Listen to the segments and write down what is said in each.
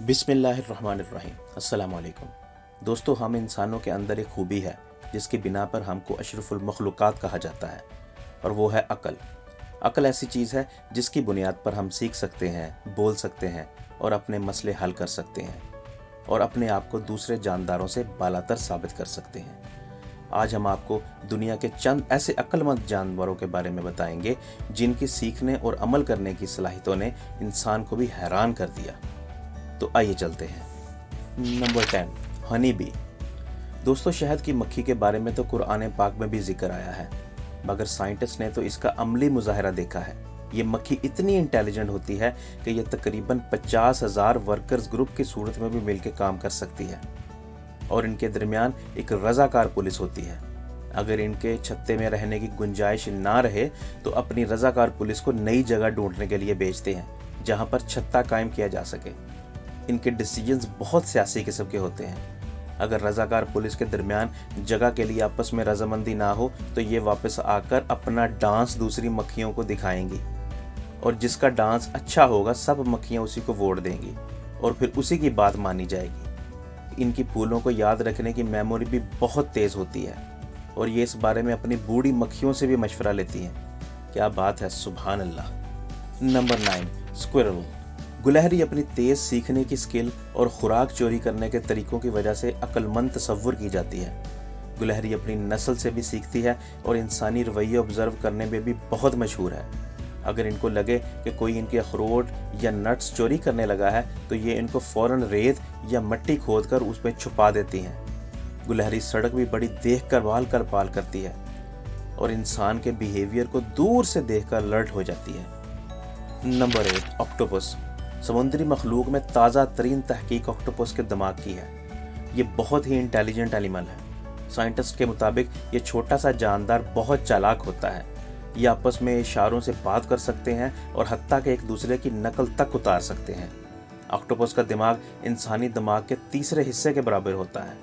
बिस्मिल्लाहिर्रहमानिर्रहीम। अस्सलाम वालेकुम दोस्तों, हम इंसानों के अंदर एक खूबी है जिसकी बिना पर हमको अशरफुल मखलूक़ात कहा जाता है, और वो है अक्ल। अक्ल ऐसी चीज़ है जिसकी बुनियाद पर हम सीख सकते हैं, बोल सकते हैं और अपने मसले हल कर सकते हैं और अपने आप को दूसरे जानदारों से बालातर साबित कर सकते हैं। आज हम आपको दुनिया के चंद ऐसे अक्लमंद जानवरों के बारे में बताएंगे जिनकी सीखने और अमल करने की सलाहियतों ने इंसान को भी हैरान कर दिया। तो आइए चलते हैं। Number 10, honey bee. दोस्तों, शहद की मक्खी के बारे में तो कुरान पाक में भी जिक्र आया है, मगर साइंटिस्ट ने तो इसका अमली मुजाहरा देखा है। ये मक्खी इतनी इंटेलिजेंट होती है कि ये तकरीबन 50,000 वर्कर्स ग्रुप की सूरत में भी मिलकर काम कर सकती है, और इनके दरमियान एक रजाकार पुलिस होती है। अगर इनके छत्ते में रहने की गुंजाइश ना रहे तो अपनी रजाकार पुलिस को नई जगह ढूंढने के लिए भेजते हैं जहां पर छत्ता कायम किया जा सके। इनके डिसीजंस बहुत सियासी किस्म के होते हैं। अगर रजाकार पुलिस के दरमियान जगह के लिए आपस में रजामंदी ना हो तो ये वापस आकर अपना डांस दूसरी मक्खियों को दिखाएंगी, और जिसका डांस अच्छा होगा सब मक्खियाँ उसी को वोट देंगी और फिर उसी की बात मानी जाएगी। इनकी फूलों को याद रखने की मेमोरी भी बहुत तेज़ होती है, और ये इस बारे में अपनी बूढ़ी मक्खियों से भी मशवरा लेती हैं। क्या बात है, सुभान अल्लाह। Number 9, squirrel. गुलहरी अपनी तेज़ सीखने की स्किल और खुराक चोरी करने के तरीकों की वजह से अक्लमंद तस्वुर की जाती है। गुलहरी अपनी नस्ल से भी सीखती है और इंसानी रवैये ऑब्जर्व करने में भी बहुत मशहूर है। अगर इनको लगे कि कोई इनके अखरोट या नट्स चोरी करने लगा है तो ये इनको फ़ौरन रेत या मिट्टी खोदकर उसमें छुपा देती हैं। गुलहरी सड़क भी बड़ी देख कर पाल करती है और इंसान के बिहेवियर को दूर से देखकर अलर्ट हो जाती है। Number 8, octopus. समुद्री मखलूक में ताज़ा तरीन तहकीक ऑक्टोपस के दिमाग की है। ये बहुत ही इंटेलिजेंट एनिमल है। साइंटिस्ट के मुताबिक ये छोटा सा जानदार बहुत चालाक होता है। ये आपस में इशारों से बात कर सकते हैं और हत्ता के एक दूसरे की नकल तक उतार सकते हैं। ऑक्टोपस का दिमाग इंसानी दिमाग के तीसरे हिस्से के बराबर होता है।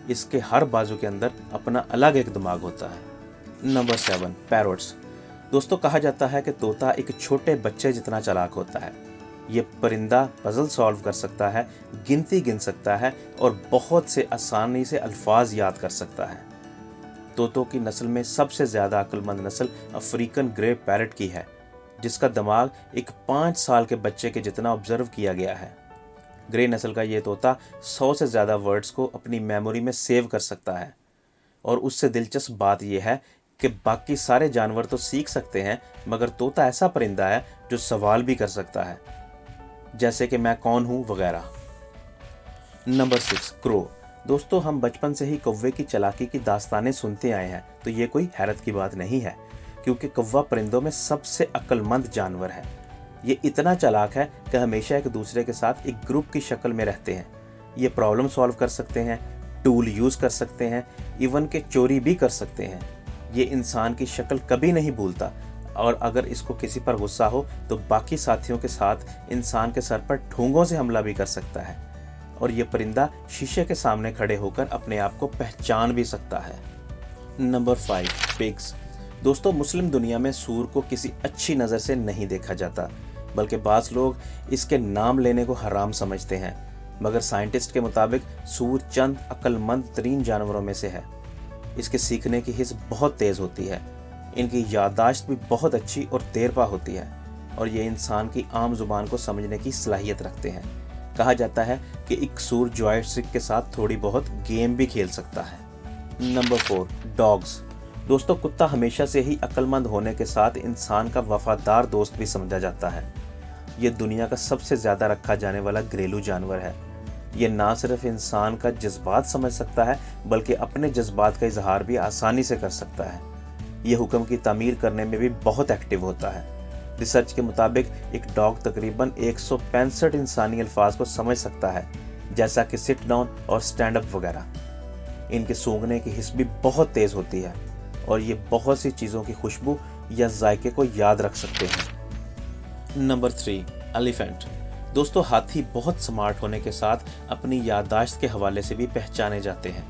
इसके हर बाजू के अंदर अपना अलग एक दिमाग होता है। Number 7, parrots. दोस्तों, कहा जाता है कि तोता एक छोटे बच्चे जितना चालाक होता है। ये परिंदा पजल सॉल्व कर सकता है, गिनती गिन सकता है और बहुत से आसानी से अल्फाज याद कर सकता है। तोतों की नस्ल में सबसे ज़्यादा अक्लमंद नस्ल अफ्रीकन ग्रे पैरट की है, जिसका दिमाग एक 5 साल के बच्चे के जितना ऑब्जर्व किया गया है। ग्रे नस्ल का ये तोता 100 से ज़्यादा वर्ड्स को अपनी मेमोरी में सेव कर सकता है। और उससे दिलचस्प बात यह है कि बाकी सारे जानवर तो सीख सकते हैं, मगर तोता ऐसा परिंदा है जो सवाल भी कर सकता है, जैसे कि मैं कौन हूँ वगैरह। Number 6, crow. दोस्तों, हम बचपन से ही कौवे की चालाकी की दास्तानें सुनते आए हैं, तो ये कोई हैरत की बात नहीं है, क्योंकि कौवा परिंदों में सबसे अक्लमंद जानवर है। ये इतना चालाक है कि हमेशा एक दूसरे के साथ एक ग्रुप की शक्ल में रहते हैं। ये प्रॉब्लम सॉल्व कर सकते हैं, टूल यूज़ कर सकते हैं, इवन के चोरी भी कर सकते हैं। ये इंसान की शक्ल कभी नहीं भूलता, और अगर इसको किसी पर गुस्सा हो तो बाकी साथियों के साथ इंसान के सर पर ठूंगों से हमला भी कर सकता है। और ये परिंदा शीशे के सामने खड़े होकर अपने आप को पहचान भी सकता है। Number 5, pigs. दोस्तों, मुस्लिम दुनिया में सूर को किसी अच्छी नज़र से नहीं देखा जाता, बल्कि बाज़ लोग इसके नाम लेने को हराम समझते हैं। मगर साइंटिस्ट के मुताबिक सूर चंद अक्लमंद तरीन जानवरों में से है। इसके सीखने की हिस्स बहुत तेज़ होती है। इनकी याददाश्त भी बहुत अच्छी और देरपा होती है, और ये इंसान की आम जुबान को समझने की सलाहियत रखते हैं। कहा जाता है कि एक सूर जॉयस्टिक के साथ थोड़ी बहुत गेम भी खेल सकता है। Number 4, dogs. दोस्तों, कुत्ता हमेशा से ही अक्लमंद होने के साथ इंसान का वफादार दोस्त भी समझा जाता है। ये दुनिया का सबसे ज़्यादा रखा जाने वाला घरेलू जानवर है। ये ना सिर्फ इंसान का जज्बात समझ सकता है, बल्कि अपने जज्बात का इजहार भी आसानी से कर सकता है। ये हुक्म की तामीर करने में भी बहुत एक्टिव होता है। रिसर्च के मुताबिक एक डॉग तकरीबन 165 इंसानी अल्फाज को समझ सकता है, जैसा कि सिट डाउन और स्टैंड अप वगैरह। इनके सूंघने की हिस्स भी बहुत तेज़ होती है, और ये बहुत सी चीज़ों की खुशबू या जायके को याद रख सकते हैं। Number 3, elephant. दोस्तों, हाथी बहुत स्मार्ट होने के साथ अपनी याददाश्त के हवाले से भी पहचाने जाते हैं।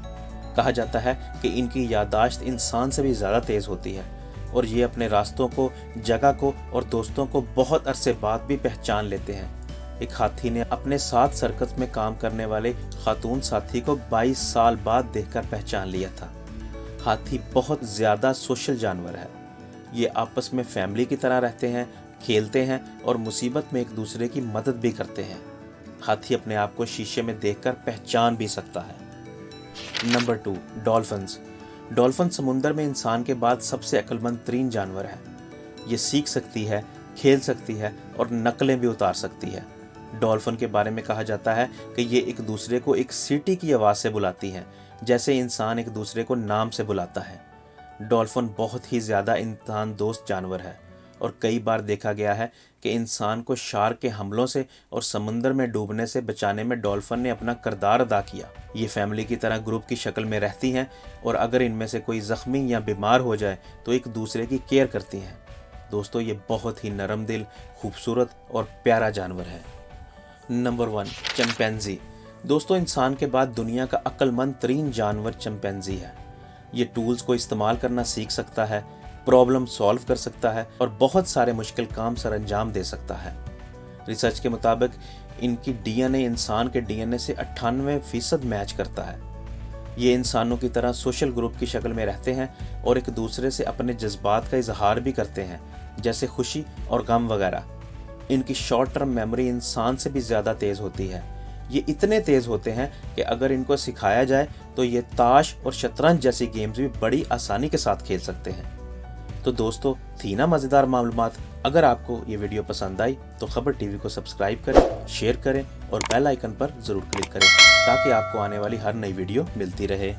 कहा जाता है कि इनकी याददाश्त इंसान से भी ज़्यादा तेज़ होती है, और ये अपने रास्तों को, जगह को और दोस्तों को बहुत अरसे बाद भी पहचान लेते हैं। ایک ہاتھی نے اپنے ساتھ سرکس میں کام کرنے والے خاتون ساتھی کو 22 سال بعد دیکھ کر پہچان لیا تھا۔ ہاتھی بہت زیادہ سوشل جانور ہے۔ یہ آپس میں فیملی کی طرح رہتے ہیں، کھیلتے ہیں اور مصیبت میں ایک دوسرے کی مدد بھی کرتے ہیں۔ ہاتھی اپنے آپ کو شیشے میں دیکھ کر پہچان بھی سکتا ہے۔ Number 2، dolphins. ڈالفن سمندر میں انسان کے بعد سب سے عقلمند ترین جانور ہے۔ یہ سیکھ سکتی ہے، کھیل سکتی ہے اور نقلیں بھی اتار سکتی ہے۔ ڈالفن کے بارے میں کہا جاتا ہے کہ یہ ایک دوسرے کو ایک سیٹی کی آواز سے بلاتی ہیں، جیسے انسان ایک دوسرے کو نام سے بلاتا ہے۔ ڈالفن بہت ہی زیادہ انسان دوست جانور ہے اور کئی بار دیکھا گیا ہے کہ انسان کو شارک کے حملوں سے اور سمندر میں ڈوبنے سے بچانے میں ڈالفن نے اپنا کردار ادا کیا۔ یہ فیملی کی طرح گروپ کی شکل میں رہتی ہیں اور اگر ان میں سے کوئی زخمی یا بیمار ہو جائے تو ایک دوسرے کی کیئر کرتی ہیں۔ دوستو، یہ بہت ہی نرم دل، خوبصورت اور پیارا جانور ہے۔ Number 1، chimpanzee. دوستو، انسان کے بعد دنیا کا عقل مند ترین جانور چمپینزی ہے۔ یہ ٹولز کو استعمال کرنا سیکھ سکتا ہے، پرابلم سالو کر سکتا ہے اور بہت سارے مشکل کام سر انجام دے سکتا ہے۔ ریسرچ کے مطابق ان کی ڈی این اے انسان کے ڈی این اے سے 98% میچ کرتا ہے۔ یہ انسانوں کی طرح سوشل گروپ کی شکل میں رہتے ہیں اور ایک دوسرے سے اپنے جذبات کا اظہار بھی کرتے ہیں، جیسے خوشی اور غم وغیرہ۔ ان کی شارٹ ٹرم میموری انسان سے بھی زیادہ تیز ہوتی ہے۔ یہ اتنے تیز ہوتے ہیں کہ اگر ان کو سکھایا جائے تو یہ تاش اور شطرنج جیسی گیمز بھی بڑی آسانی کے ساتھ کھیل سکتے ہیں۔ تو دوستو، تھی نا مزیدار معلومات؟ اگر آپ کو یہ ویڈیو پسند آئی تو خبر ٹی وی کو سبسکرائب کریں، شیئر کریں اور بیل آئیکن پر ضرور کلک کریں تاکہ آپ کو آنے والی ہر نئی ویڈیو ملتی رہے۔